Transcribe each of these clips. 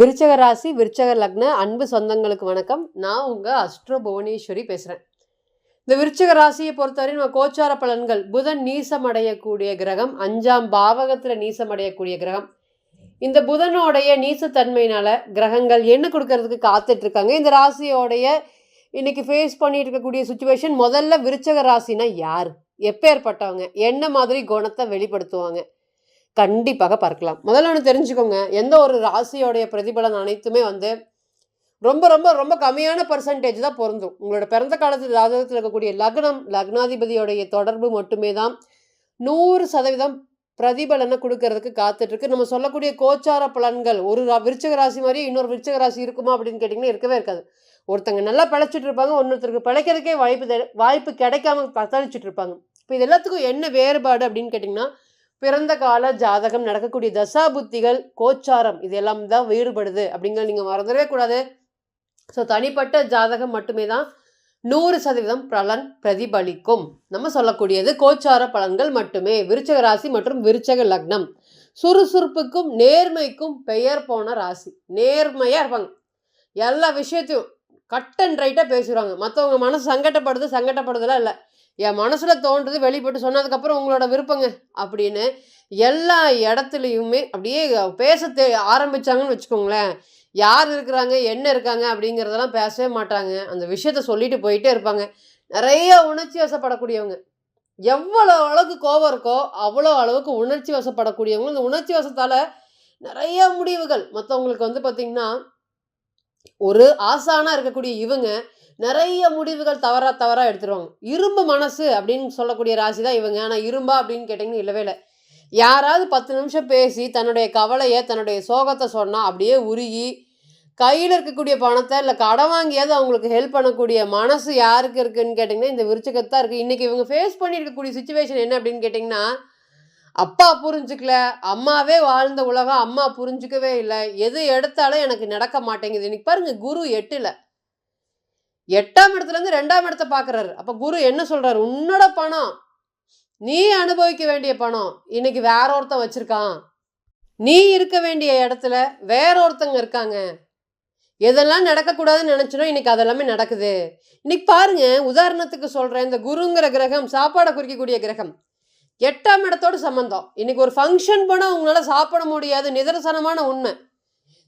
விருச்சக ராசி, விருச்சக லக்ன அன்பு சொந்தங்களுக்கு வணக்கம். நான் உங்க அஸ்ட்ரோ புவனேஸ்வரி பேசுறேன். இந்த விருச்சக ராசியை பொறுத்தவரை நம்ம கோச்சார பலன்கள், புதன் நீசமடையக்கூடிய கிரகம், 5ஆம் பாவகத்துல நீசமடையக்கூடிய கிரகம். இந்த புதனோடைய நீசத்தன்மையினால கிரகங்கள் என்ன கொடுக்கறதுக்கு காத்துட்டு இருக்காங்க. இந்த ராசியோடைய இன்னைக்கு ஃபேஸ் பண்ணிட்டு இருக்கக்கூடிய சுச்சுவேஷன், முதல்ல விருச்சக ராசினா யார், எப்பேற்பட்டவங்க, என்ன மாதிரி குணத்தை வெளிப்படுத்துவாங்க, கண்டிப்பாக பார்க்கலாம். முதல்ல ஒன்று தெரிஞ்சுக்கோங்க, எந்த ஒரு ராசியோடைய பிரதிபலன் அனைத்துமே ரொம்ப ரொம்ப ரொம்ப கம்மியான பர்சன்டேஜ் தான் பொருந்தும். உங்களோட பிறந்த காலத்தில் ஜாதகத்தில் இருக்கக்கூடிய லக்னம், லக்னாதிபதியோடைய தொடர்பு மட்டுமே தான் 100% பிரதிபலனை கொடுக்கறதுக்கு காத்துட்டு இருக்கு. நம்ம சொல்லக்கூடிய கோச்சார பலன்கள் ஒரு விருச்சக ராசி மாதிரி இன்னொரு விருச்சக ராசி இருக்குமா அப்படின்னு கேட்டிங்கன்னா இருக்கவே இருக்காது. ஒருத்தங்க நல்லா பிழைச்சிட்டு இருப்பாங்க, இன்னொருத்தருக்கு பிழைக்கிறதுக்கே வாய்ப்பு கிடைக்காம தத்தளிச்சுட்டு இருப்பாங்க. இப்போ இது எல்லாத்துக்கும் என்ன வேறுபாடு அப்படின்னு கேட்டிங்கன்னா, பிறந்த கால ஜாதகம், நடக்கக்கூடிய தசா புத்திகள், கோச்சாரம், இது எல்லாம் தான் வேறுபடுது அப்படிங்கிற நீங்கள் மறந்துடவே கூடாது. ஸோ தனிப்பட்ட ஜாதகம் மட்டுமே தான் 100% பலன் பிரதிபலிக்கும். நம்ம சொல்லக்கூடியது கோச்சார பலன்கள் மட்டுமே. விருச்சக ராசி மற்றும் விருச்சக லக்னம் சுறுசுறுப்புக்கும் நேர்மைக்கும் பெயர் போன ராசி. நேர்மையாக இருப்பாங்க, எல்லா விஷயத்தையும் கட் அண்ட் ரைட்டாக பேசுகிறாங்க. மற்றவங்க மனசு சங்கடப்படுதெல்லாம் இல்லை, என் மனசில் தோன்றது வெளிப்பட்டு சொன்னதுக்கப்புறம் உங்களோட விருப்பங்க அப்படின்னு எல்லா இடத்துலையுமே அப்படியே பேச ஆரம்பித்தாங்கன்னு வச்சுக்கோங்களேன். யார் இருக்கிறாங்க, என்ன இருக்காங்க அப்படிங்கிறதெல்லாம் பேசவே மாட்டாங்க. அந்த விஷயத்த சொல்லிட்டு போயிட்டே இருப்பாங்க. நிறைய உணர்ச்சி வசப்படக்கூடியவங்க. எவ்வளோ அளவுக்கு கோபம் இருக்கோ அவ்வளோ அளவுக்கு உணர்ச்சி வசப்படக்கூடியவங்க. இந்த உணர்ச்சி வசத்தால் நிறைய முடிவுகள் மற்றவங்களுக்கு பார்த்திங்கன்னா, ஒரு ஆசானாக இருக்கக்கூடிய இவங்க நிறைய முடிவுகள் தவறாக எடுத்துருவாங்க. இரும்பு மனசு அப்படின்னு சொல்லக்கூடிய ராசி தான் இவங்க. ஆனால் இரும்பா அப்படின்னு கேட்டிங்கன்னா இல்லவே இல்லை. யாராவது 10 நிமிஷம் பேசி தன்னுடைய கவலையை, தன்னுடைய சோகத்தை சொன்னால் அப்படியே உருகி கையில் இருக்கக்கூடிய பணத்தை இல்லை கடன் வாங்கியாவது அவங்களுக்கு ஹெல்ப் பண்ணக்கூடிய மனசு யாருக்கு இருக்குன்னு கேட்டிங்கன்னா இந்த விருச்சகத்தான் இருக்குது. இன்றைக்கி இவங்க ஃபேஸ் பண்ணியிருக்கக்கூடிய சுச்சுவேஷன் என்ன அப்படின்னு கேட்டிங்கன்னா, அப்பா புரிஞ்சுக்கல, அம்மாவே வாழ்ந்த உலகம் அம்மா புரிஞ்சுக்கவே இல்லை, எது எடுத்தாலும் எனக்கு நடக்க மாட்டேங்குது. இன்னைக்கு பாருங்கள், குரு 8ஆம் இடத்துலேருந்து 2ஆம் இடத்தை பார்க்குறாரு. அப்போ குரு என்ன சொல்கிறாரு, உன்னோட பணம், நீ அனுபவிக்க வேண்டிய பணம் இன்னைக்கு வேற ஒருத்தன் வச்சிருக்கான், நீ இருக்க வேண்டிய இடத்துல வேற ஒருத்தங்க இருக்காங்க, எதெல்லாம் நடக்கக்கூடாதுன்னு நினச்சினோ இன்னைக்கு அதெல்லாமே நடக்குது. இன்னைக்கு பாருங்க, உதாரணத்துக்கு சொல்கிறேன், இந்த குருங்கிற கிரகம் சாப்பாடை குறிக்கக்கூடிய கிரகம், 8ஆம் இடத்தோடு சம்மந்தம். இன்னைக்கு ஒரு ஃபங்க்ஷன் போனால் உங்களால் சாப்பிட முடியாது, நிதர்சனமான உண்மை.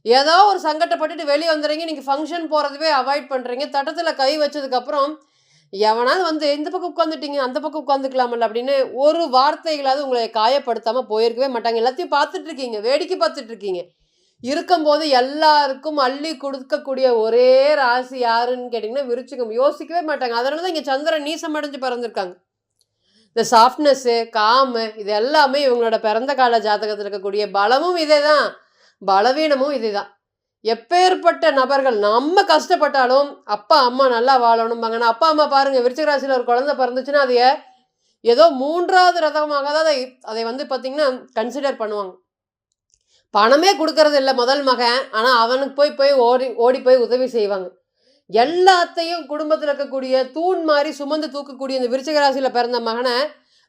ஏதோ ஒரு சங்கடப்பட்டுட்டு வெளியே வந்துடுறீங்க, நீங்கள் ஃபங்க்ஷன் போகிறதுவே அவாய்ட் பண்ணுறீங்க. தட்டத்தில் கை வச்சதுக்கப்புறம் எவனாவது இந்த பக்கம் உட்காந்துட்டீங்க, அந்த பக்கம் உட்காந்துக்கலாமல்ல அப்படின்னு ஒரு வார்த்தைகளாவது உங்களை காயப்படுத்தாமல் போயிருக்கவே மாட்டாங்க. எல்லாத்தையும் பார்த்துட்ருக்கீங்க, வேடிக்கை பார்த்துட்ருக்கீங்க. இருக்கும்போது எல்லாருக்கும் அள்ளி கொடுக்கக்கூடிய ஒரே ராசி யாருன்னு கேட்டிங்கன்னா விருச்சிகம். யோசிக்கவே மாட்டாங்க. அதனால தான் இங்கே சந்திரன் நீசம் அடைஞ்சு பிறந்திருக்காங்க. இந்த சாஃப்ட்னஸ்ஸு, காமு, இது எல்லாமே இவங்களோட பிறந்த கால ஜாதகத்தில் இருக்கக்கூடிய பலமும் இதே தான், பலவீனமும் இதே தான். எப்பேற்பட்ட நபர்கள் நம்ம கஷ்டப்பட்டாலும் அப்பா அம்மா நல்லா வாழணும்பாங்க. ஆனால் அப்பா அம்மா பாருங்கள், விருச்சிக ராசியில் ஒரு குழந்தை பிறந்துச்சுன்னா அதைய ஏதோ 3ஆவது ரதமாக தான் அதை பார்த்திங்கன்னா கன்சிடர் பண்ணுவாங்க. பணமே கொடுக்கறது இல்லை முதல் மகன், ஆனால் அவனுக்கு போய் ஓடி போய் உதவி செய்வாங்க. எல்லாத்தையும் குடும்பத்தில் இருக்கக்கூடிய தூண் மாதிரி சுமந்து தூக்கக்கூடிய இந்த விருச்சிக ராசியில் பிறந்த மகனை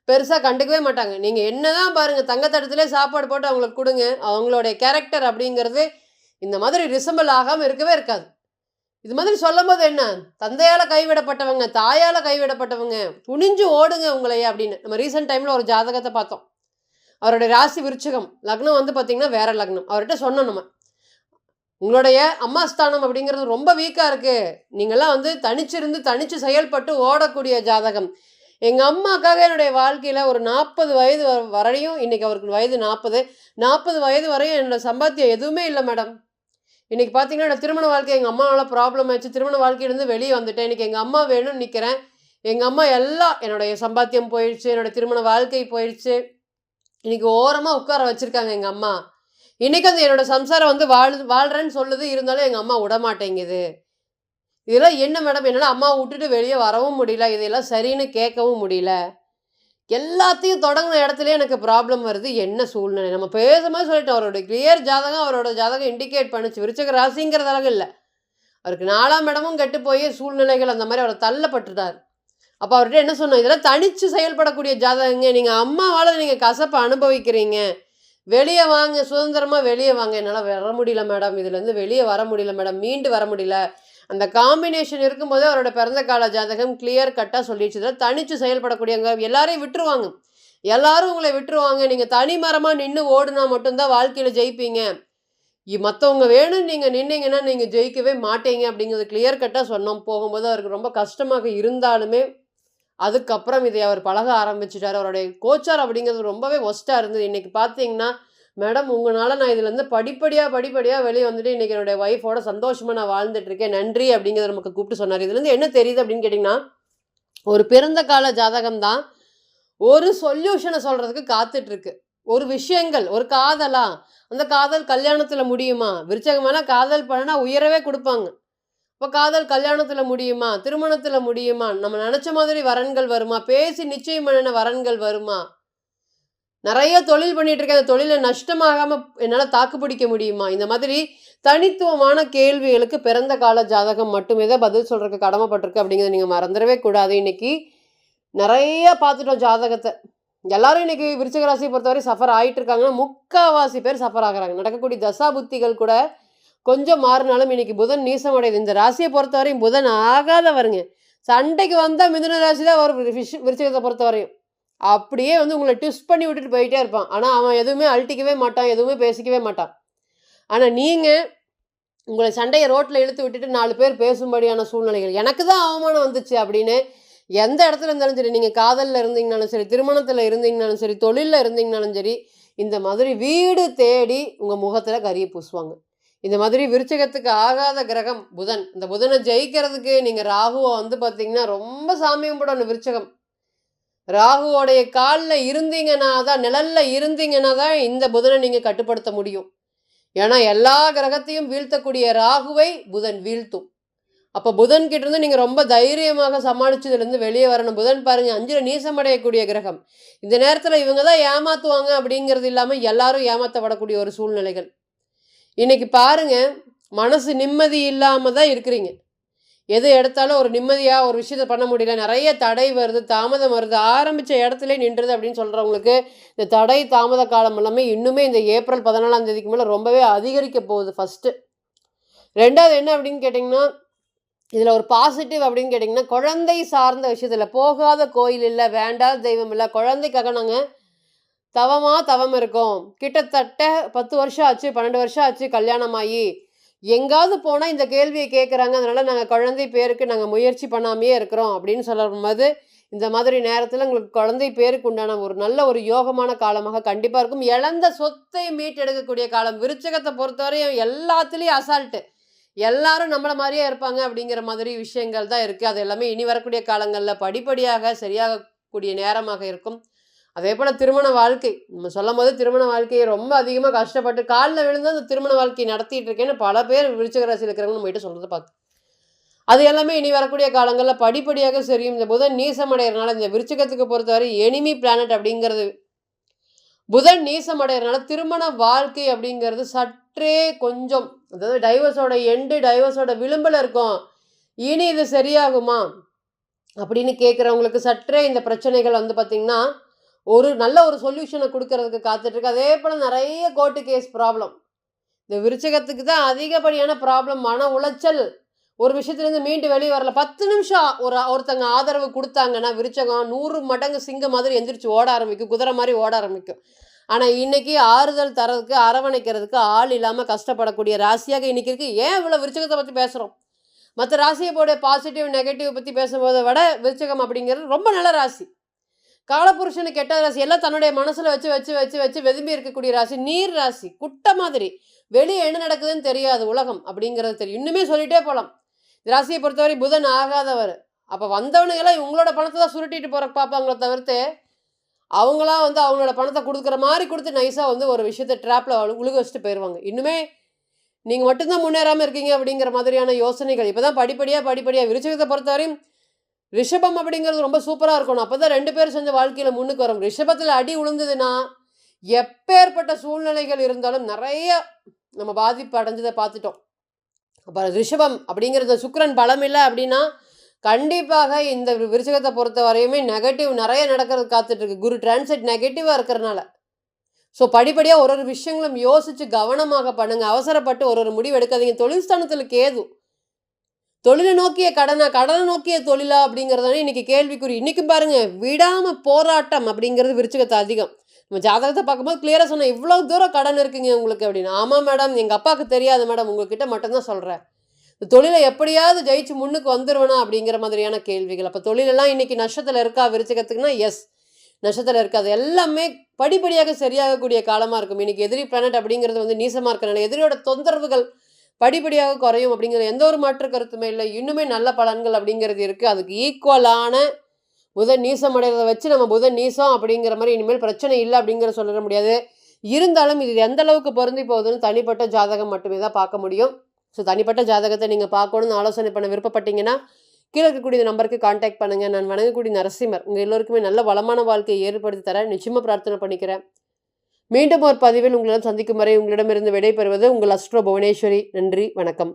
பெருசாக கண்டுக்கவே மாட்டாங்க. நீங்கள் என்ன தான் பாருங்கள், தங்கத்தடத்துலேயே சாப்பாடு போட்டு அவங்களுக்கு கொடுங்க, அவங்களுடைய கேரக்டர் அப்படிங்கிறது இந்த மாதிரி ரிசம்பிள் ஆகாமல் இருக்கவே இருக்காது. இது மாதிரி சொல்லும் போது என்ன, தந்தையால் கைவிடப்பட்டவங்க, தாயால் கைவிடப்பட்டவங்க துணிஞ்சு ஓடுங்க உங்களையே அப்படின்னு. நம்ம ரீசெண்ட் டைமில் ஒரு ஜாதகத்தை பார்த்தோம். அவருடைய ராசி விருச்சிகம், லக்னம் பார்த்திங்கன்னா வேற லக்னம். அவர்கிட்ட சொன்னோம், நம்ம உங்களுடைய அம்மா ஸ்தானம் அப்படிங்கிறது ரொம்ப வீக்காக இருக்குது, நீங்கள்லாம் தனிச்சு செயல்பட்டு ஓடக்கூடிய ஜாதகம். எங்கள் அம்மாக்காக என்னுடைய வாழ்க்கையில் ஒரு 40 வயது வரையும், இன்றைக்கி அவருக்கு வயது 40 வயது வரையும் என்னோட சம்பாத்தியம் எதுவுமே இல்லை மேடம். இன்றைக்கி பார்த்தீங்கன்னா என்னோட திருமண வாழ்க்கை எங்கள் அம்மாவால் ப்ராப்ளம் ஆச்சு, திருமண வாழ்க்கையிலேருந்து வெளியே வந்துட்டேன். இன்றைக்கி எங்கள் அம்மா வேணும்னு நிற்கிறேன். எங்கள் அம்மா எல்லாம், என்னுடைய சம்பாத்தியம் போயிடுச்சு, என்னோடய திருமண வாழ்க்கை போயிடுச்சு, இன்றைக்கி ஓரமாக உட்கார வச்சுருக்காங்க எங்கள் அம்மா. இன்றைக்கி என்னோடய சம்சாரம் வாழ்கிறேன்னு சொல்லுது, இருந்தாலும் எங்கள் அம்மா விடமாட்டேங்குது. இதெல்லாம் என்ன மேடம், என்னால் அம்மாவை விட்டுட்டு வெளியே வரவும் முடியல, இதெல்லாம் சரின்னு கேட்கவும் முடியல, எல்லாத்தையும் தொடங்கின இடத்துல எனக்கு ப்ராப்ளம் வருது, என்ன சூழ்நிலை. நம்ம பேசும்போது சொல்லிட்டோம், அவரோட கிளியர் ஜாதகம், அவரோட ஜாதகம் இண்டிகேட் பண்ணிச்சு. விருச்சிக ராசிங்கிறதாக இல்லை, அவருக்கு 4ஆம் இடமும் கெட்டு போய் சூழ்நிலைகள் அந்த மாதிரி அவரை தள்ளப்பட்டுட்டார். அப்போ அவர்கிட்ட என்ன சொன்னோம், இதெல்லாம் தனித்து செயல்படக்கூடிய ஜாதகங்க, நீங்கள் அம்மாவால் நீங்கள் கசப்பை அனுபவிக்கிறீங்க, வெளியே வாங்க, சுதந்திரமாக வெளியே வாங்க. என்னால் வர முடியல மேடம், இதுலேருந்து வெளியே வர முடியல மேடம், மீண்டு வர முடியல. அந்த காம்பினேஷன் இருக்கும்போதே அவரோட பிறந்த கால ஜாதகம் கிளியர் கட்டாக சொல்லிடுச்சு. இதில் தனித்து செயல்படக்கூடியவங்க எல்லாரையும் விட்டுருவாங்க. எல்லாரும் உங்களை விட்டுருவாங்க. நீங்கள் தனி மரமாக நின்று ஓடுனா மட்டும்தான் வாழ்க்கையில் ஜெயிப்பீங்க. மற்றவங்க வேணும்னு நீங்கள் நின்னீங்கன்னா நீங்கள் ஜெயிக்கவே மாட்டீங்க அப்படிங்கிறது கிளியர் கட்டாக சொன்னோம். போகும்போது அவருக்கு ரொம்ப கஷ்டமாக இருந்தாலுமே அதுக்கப்புறம் இதை அவர் பழக ஆரம்பிச்சிட்டார். அவருடைய கோச்சார் அப்படிங்கிறது ரொம்பவே ஒஸ்ட்டாக இருந்தது. இன்றைக்கி பார்த்தீங்கன்னா, மேடம் உங்களால் நான் இதுலேருந்து படிப்படியாக வெளியே வந்துட்டு இன்றைக்கி என்னுடைய ஒய்ஃபோட சந்தோஷமாக நான் வாழ்ந்துட்டுருக்கேன், நன்றி அப்படிங்கிறத நமக்கு கூப்பிட்டு சொன்னார். இதுலேருந்து என்ன தெரியுது அப்படின்னு கேட்டிங்கன்னா, ஒரு பிறந்த கால ஜாதகம் தான் ஒரு சொல்யூஷனை சொல்கிறதுக்கு காத்துட்ருக்கு. ஒரு விஷயங்கள், ஒரு காதலா, அந்த காதல் கல்யாணத்தில் முடியுமா? விருச்சகமான காதல் பண்ணனா உயரவே கொடுப்பாங்க. இப்போ காதல் கல்யாணத்தில் முடியுமா? திருமணத்தில் முடியுமா? நம்ம நினச்ச மாதிரி வரன்கள் வருமா? பேசி நிச்சயம் பண்ணின வரன்கள் வருமா? நிறைய தொழில் பண்ணிட்டு இருக்கேன், அந்த தொழிலை நஷ்டமாகாமல் என்னால் தாக்கு பிடிக்க முடியுமா? இந்த மாதிரி தனித்துவமான கேள்விகளுக்கு பிறந்த கால ஜாதகம் மட்டுமே தான் பதில் சொல்கிறதுக்கு கடமைப்பட்டிருக்கு அப்படிங்கிறத நீங்கள் மறந்துடவே கூடாது. இன்றைக்கி நிறைய பார்த்துட்டோம் ஜாதகத்தை. எல்லாரும் இன்றைக்கி விருச்சிக ராசியை பொறுத்தவரை சஃபர் ஆகிட்டு இருக்காங்கன்னா, முக்கால்வாசி பேர் சஃபர் ஆகிறாங்க. நடக்கக்கூடிய தசா புத்திகள் கூட கொஞ்சம் மாறினாலும் இன்றைக்கி புதன் நீசமடையுது. இந்த ராசியை பொறுத்தவரையும் புதன் ஆகாதவருங்க. சண்டைக்கு வந்தால் மிதுன ராசி தான் வரும் விருச்சிகத்தை பொறுத்தவரையும். அப்படியே உங்களை ட்விஸ்ட் பண்ணி விட்டுட்டு போயிட்டே இருப்பான். ஆனால் அவன் எதுவுமே அழட்டிக்கவே மாட்டான், எதுவுமே பேசிக்கவே மாட்டான். ஆனால் நீங்கள் உங்களை சண்டையை ரோட்டில் இழுத்து விட்டுட்டு 4 பேர் பேசும்படியான சூழ்நிலைகள், எனக்கு தான் அவமானம் வந்துச்சு அப்படின்னு எந்த இடத்துல இருந்தாலும் சரி, நீங்கள் காதலில் இருந்தீங்கனாலும் சரி, திருமணத்தில் இருந்தீங்கனாலும் சரி, தொழிலில் இருந்தீங்கனாலும் சரி, இந்த மாதிரி வீடு தேடி உங்கள் முகத்தில் கரியை பூசுவாங்க. இந்த மாதிரி விருச்சிகத்துக்கு ஆகாத கிரகம் புதன். இந்த புதனை ஜெயிக்கிறதுக்கு நீங்கள் ராகுவை பார்த்தீங்கன்னா ரொம்ப சாமி கும்பிடணும். விருச்சகம் ராகுவோடைய காலில் இருந்தீங்கன்னா தான், நிழலில் இருந்தீங்கன்னா தான் இந்த புதனை நீங்கள் கட்டுப்படுத்த முடியும். ஏன்னா எல்லா கிரகத்தையும் வீழ்த்தக்கூடிய ராகுவை புதன் வீழ்த்தும். அப்போ புதன் கிட்ட இருந்து நீங்கள் ரொம்ப தைரியமாக சமாளிச்சதுலேருந்து வெளியே வரணும். புதன் பாருங்கள் 5ல் நீசமடையக்கூடிய கிரகம். இந்த நேரத்தில் இவங்க தான் ஏமாற்றுவாங்க அப்படிங்கிறது இல்லாமல் எல்லாரும் ஏமாற்றப்படக்கூடிய ஒரு சூழ்நிலைகள். இன்றைக்கி பாருங்கள், மனசு நிம்மதி இல்லாமல் தான் இருக்கிறீங்க. எது எடுத்தாலும் ஒரு நிம்மதியாக ஒரு விஷயத்தை பண்ண முடியல, நிறைய தடை வருது, தாமதம் வருது, ஆரம்பித்த இடத்துல நின்றுது அப்படின்னு சொல்கிறவங்களுக்கு இந்த தடை தாமத காலம் எல்லாமே இன்னுமே இந்த ஏப்ரல் 14ஆம் தேதிக்கு மேலே ரொம்பவே அதிகரிக்க போகுது. ஃபஸ்ட்டு. 2வது என்ன அப்படின்னு கேட்டிங்கன்னா, இதில் ஒரு பாசிட்டிவ் அப்படின்னு கேட்டிங்கன்னா, குழந்தை சார்ந்த விஷயத்தில் போகாத கோயில் இல்லை, வேண்டாத தெய்வம் இல்லை, குழந்தைக்காக நாங்கள் தவம் இருக்கோம். கிட்டத்தட்ட 10 வருஷம் ஆச்சு, 12 வருஷம் ஆச்சு கல்யாணமாகி, எங்காவது போனால் இந்த கேள்வியை கேட்குறாங்க, அதனால் நாங்கள் குழந்தை பேருக்கு நாங்கள் முயற்சி பண்ணாமையே இருக்கிறோம் அப்படின்னு சொல்லும்போது, இந்த மாதிரி நேரத்தில் உங்களுக்கு குழந்தை பேருக்கு உண்டான ஒரு நல்ல ஒரு யோகமான காலமாக கண்டிப்பாக இருக்கும். இழந்த சொத்தை மீட்டெடுக்கக்கூடிய காலம். விருச்சகத்தை பொறுத்தவரையும் எல்லாத்துலேயும் அசால்ட்டு, எல்லாரும் நம்மளை மாதிரியே இருப்பாங்க அப்படிங்கிற மாதிரி விஷயங்கள் தான் இருக்குது. அது எல்லாமே இனி வரக்கூடிய காலங்களில் படிப்படியாக சரியாகக்கூடிய நேரமாக இருக்கும். அதே போல் திருமண வாழ்க்கை, நம்ம சொல்லும் போது திருமண வாழ்க்கையை ரொம்ப அதிகமாக கஷ்டப்பட்டு காலில் விழுந்து அந்த திருமண வாழ்க்கையை நடத்திட்டு இருக்கேன்னு பல பேர் விருச்சிக ராசியில் இருக்கிறவங்க நம்மகிட்ட சொல்கிறத பார்த்து, அது எல்லாமே இனி வரக்கூடிய காலங்களில் படிப்படியாக சரியும். இந்த புதன் நீசமடைகிறனால, இந்த விருச்சிகத்துக்கு பொறுத்தவரை எனிமி பிளானட் அப்படிங்கிறது புதன் நீசமடைகிறனால திருமண வாழ்க்கை அப்படிங்கிறது சற்றே கொஞ்சம், அதாவது டைவர்ஸோட டைவர்ஸோட விளிம்பில் இருக்கும். இனி இது சரியாகுமா அப்படின்னு கேட்குறவங்களுக்கு சற்றே இந்த பிரச்சனைகள் பார்த்திங்கன்னா ஒரு நல்ல ஒரு சொல்யூஷனை கொடுக்கறதுக்கு காத்துட்ருக்கு. அதே போல் நிறைய கோர்ட்டு கேஸ் ப்ராப்ளம். இந்த விருச்சிகத்துக்கு தான் அதிகப்படியான ப்ராப்ளம், மன உளைச்சல். ஒரு விஷயத்துலேருந்து மீண்டு வெளியே வரல. 10 நிமிஷம் ஒருத்தங்க ஆதரவு கொடுத்தாங்கன்னா விருச்சகம் 100 மடங்கு சிங்கம் மாதிரி எந்திரிச்சு ஓட ஆரம்பிக்கும், குதிரை மாதிரி ஓட ஆரம்பிக்கும். ஆனால் இன்றைக்கி ஆறுதல் தரதுக்கு, அரவணைக்கிறதுக்கு ஆள் இல்லாமல் கஷ்டப்படக்கூடிய ராசியாக இன்றைக்கி இருக்குது. ஏன் இவ்வளோ விருச்சகத்தை பற்றி பேசுகிறோம்? மற்ற ராசியை போட பாசிட்டிவ் நெகட்டிவ் பற்றி பேசும்போதை விட விருச்சகம் அப்படிங்கிறது ரொம்ப நல்ல ராசி. காலபுருஷனு கெட்ட ராசி, எல்லாம் தன்னுடைய மனசில் வச்சு வச்சு வச்சு வச்சு வெதும்பி இருக்கக்கூடிய ராசி. நீர் ராசி, குட்டை மாதிரி. வெளியே என்ன நடக்குதுன்னு தெரியாது உலகம் அப்படிங்கிறது தெரியும். இன்னுமே சொல்லிகிட்டே போகலாம். இந்த ராசியை பொறுத்தவரை புதன் ஆகாதவர். அப்போ வந்தவனுங்கெல்லாம் இவங்களோட பணத்தை தான் சுருட்டிட்டு போகிற பார்ப்பாங்களே தவிர்த்து, அவங்களாம் அவங்களோட பணத்தை கொடுக்குற மாதிரி கொடுத்து நைஸாக ஒரு விஷயத்தை ட்ராப்பில் உழுக வச்சுட்டு போயிடுவாங்க. இன்னுமே நீங்கள் மட்டும்தான் முன்னேறாமல் இருக்கீங்க அப்படிங்கிற மாதிரியான யோசனைகள் இப்போ தான் படிப்படியாக விருச்சிகத்தை பொறுத்தவரையும் ரிஷபம் அப்படிங்கிறது ரொம்ப சூப்பராக இருக்கணும். அப்போ தான் 2 பேர் செஞ்ச வாழ்க்கையில் முன்னுக்கு வரும். ரிஷபத்தில் அடி விழுந்ததுன்னா எப்பேற்பட்ட சூழ்நிலைகள் இருந்தாலும் நிறைய நம்ம பாதிப்பு அடைஞ்சதை பார்த்துட்டோம். அப்போ ரிஷபம் அப்படிங்கிறது சுக்கிரன் பலம் இல்லை அப்படின்னா கண்டிப்பாக இந்த விருச்சிகத்தை பொறுத்த வரையுமே நெகட்டிவ் நிறைய நடக்கிறது காத்துட்ருக்கு. குரு டிரான்சிட் நெகட்டிவாக இருக்கிறனால ஸோ படிப்படியாக ஒரு விஷயங்களும் யோசித்து கவனமாக பண்ணுங்கள். அவசரப்பட்டு ஒரு முடிவு எடுக்காதீங்க. தொழில் ஸ்தானத்தில் கேது. தொழிலை நோக்கிய கடனை நோக்கிய தொழிலா அப்படிங்கிறதானே இன்றைக்கி கேள்விக்குறி. இன்றைக்கும் பாருங்கள், விடாமல் போராட்டம் அப்படிங்கிறது விருச்சிகத்தை அதிகம். நம்ம ஜாதகத்தை பார்க்கும்போது கிளியராக சொன்னேன், இவ்வளோ தூரம் கடன் இருக்குங்க உங்களுக்கு அப்படின்னு. ஆமாம் மேடம், எங்கள் அப்பாவுக்கு தெரியாது மேடம், உங்கள்கிட்ட மட்டும்தான் சொல்கிறேன். தொழிலை எப்படியாவது ஜெயிச்சு முன்னுக்கு வந்துடுவேனா அப்படிங்கிற மாதிரியான கேள்விகள். அப்போ தொழிலெல்லாம் இன்றைக்கி நஷ்டத்தில் இருக்கா விருச்சிகத்துக்குன்னா எஸ், நஷ்டத்தில் இருக்காது. எல்லாமே படிப்படியாக சரியாகக்கூடிய காலமாக இருக்கும். இன்றைக்கி எதிரி பிளானட் அப்படிங்கிறது நீசமாக இருக்கனால எதிரியோட தொந்தரவுகள் படிப்படியாக குறையும் அப்படிங்கிற எந்த ஒரு மாற்று கருத்துமே இல்லை. இன்னுமே நல்ல பலன்கள் அப்படிங்கிறது இருக்குது. அதுக்கு ஈக்குவலான புதன் நீசம் அடைகிறத வச்சு நம்ம புதன் நீசம் அப்படிங்கிற மாதிரி இனிமேல் பிரச்சனை இல்லை அப்படிங்கிற சொல்ல முடியாது. இருந்தாலும் இது எந்த அளவுக்கு பொருந்தி போகுதுன்னு தனிப்பட்ட ஜாதகம் மட்டுமே தான் பார்க்க முடியும். ஸோ தனிப்பட்ட ஜாதகத்தை நீங்கள் பார்க்கணுன்னு ஆலோசனை பண்ண விருப்பப்பட்டீங்கன்னா கீழே இருக்கக்கூடிய நம்பருக்கு கான்டாக்ட் பண்ணுங்கள். நான் வணங்கக்கூடிய நரசிம்மர் உங்கள் எல்லோருக்குமே நல்ல வளமான வாழ்க்கையை ஏற்படுத்தி தரேன் நிச்சயமாக பிரார்த்தனை பண்ணிக்கிறேன். மீண்டும் ஒரு பதிவில் உங்களிடம் சந்திக்கும் வரை உங்களிடமிருந்து விடைபெறுவது உங்கள் அஸ்ட்ரோ புவனேஸ்வரி. நன்றி, வணக்கம்.